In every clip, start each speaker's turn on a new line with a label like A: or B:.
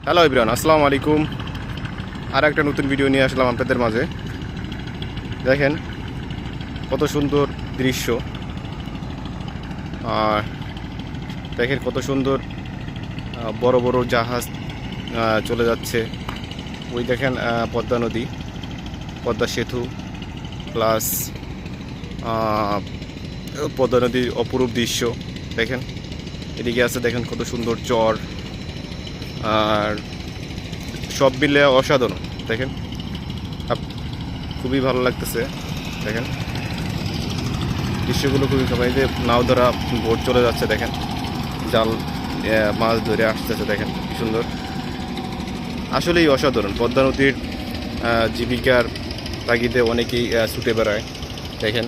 A: Hello everyone, আসসালামু আলাইকুম। আর একটা নতুন ভিডিও নিয়ে আসলাম আপনাদের মাঝে। দেখেন কত সুন্দর দৃশ্য, আর দেখেন কত সুন্দর বড় বড় জাহাজ চলে যাচ্ছে। ওই দেখেন পদ্মা নদী, পদ্মা সেতু, প্লাস পদ্মা নদীর অপরূপ দৃশ্য। দেখেন এদিকে আছে, দেখেন কত সুন্দর চর, আর সব মিলে অসাধারণ। দেখেন খুবই ভালো লাগতেছে। দেখেন দৃশ্যগুলো খুবই সবাই যে নাও ধরা বোট চলে যাচ্ছে, দেখেন জাল মাছ ধরে আসতেছে, দেখেন কি সুন্দর। আসলেই অসাধারণ। পদ্মা নদীর জীবিকার তাগিদে অনেকেই ছুটে বেড়ায়। দেখেন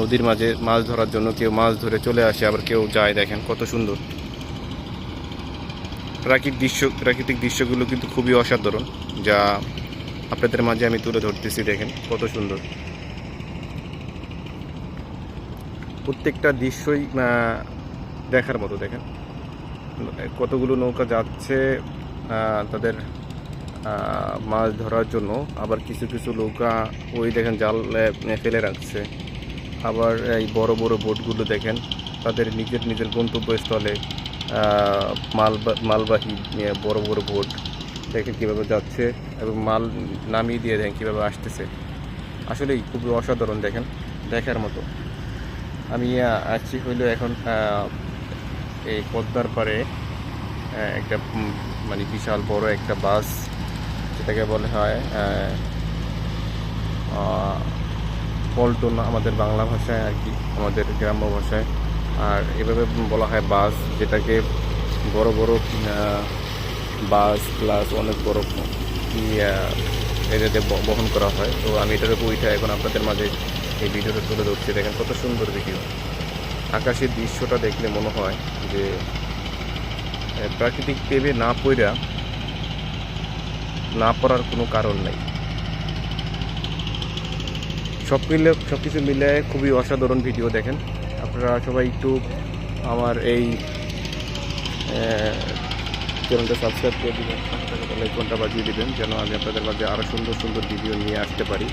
A: নদীর মাঝে মাছ ধরার জন্য কেউ মাছ ধরে চলে আসে, আবার কেউ যায়। দেখেন কত সুন্দর প্রাকৃতিক দৃশ্যগুলো কিন্তু খুবই অসাধারণ, যা আপনাদের মাঝে আমি তুলে ধরতেছি। দেখেন কত সুন্দর, প্রত্যেকটা দৃশ্যই দেখার মতো। দেখেন কতগুলো নৌকা যাচ্ছে তাদের মাছ ধরার জন্য, আবার কিছু কিছু নৌকা ওই দেখেন জাল ফেলে রাখছে। আবার এই বড় বড় বোটগুলো দেখেন তাদের নিজের গন্তব্যস্থলে মালবাহী বড় বড় বোট দেখেন কীভাবে যাচ্ছে, এবং মাল নামিয়ে দিয়ে দেখেন কীভাবে আসতেছে। আসলেই খুবই অসাধারণ, দেখেন দেখার মতো। আমি আছি হইল এখন এই পদ্মার পাড়ে একটা মানে বিশাল বড় একটা বাস, যেটাকে বলে হয় পল্টন আমাদের বাংলা ভাষায় আর কি, আমাদের গ্রাম্য ভাষায়। আর এভাবে বলা হয় বাস, যেটাকে বড় বড় বাস প্লাস অনেক বড় এটাতে বহন করা হয়। তো আমি এটার উপর উঠে এখন আপনাদের মাঝে এই ভিডিওটা তুলে ধরছি। দেখেন কত সুন্দর ভিডিও। আকাশের দৃশ্যটা দেখলে মনে হয় যে প্রাকৃতিক প্রেমে না পড়ার কোনো কারণ নাই। সব কিছু মিলে খুবই অসাধারণ ভিডিও। দেখেন আপনারা সবাই একটু আমার এই চ্যানেলটা সাবস্ক্রাইব করে দেবেন, আইকনটা বাজিয়ে দেবেন, যেন আমি আপনাদের মাঝে আরও সুন্দর সুন্দর ভিডিও নিয়ে আসতে পারি।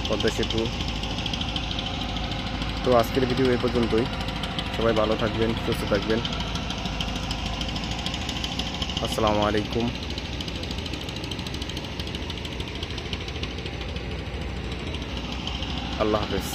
A: পদ্মা সেতু। তো আজকের ভিডিও এই পর্যন্তই। সবাই ভালো থাকবেন, সুস্থ থাকবেন। আসসালামু আলাইকুম। আল্লাহ হাফেজ।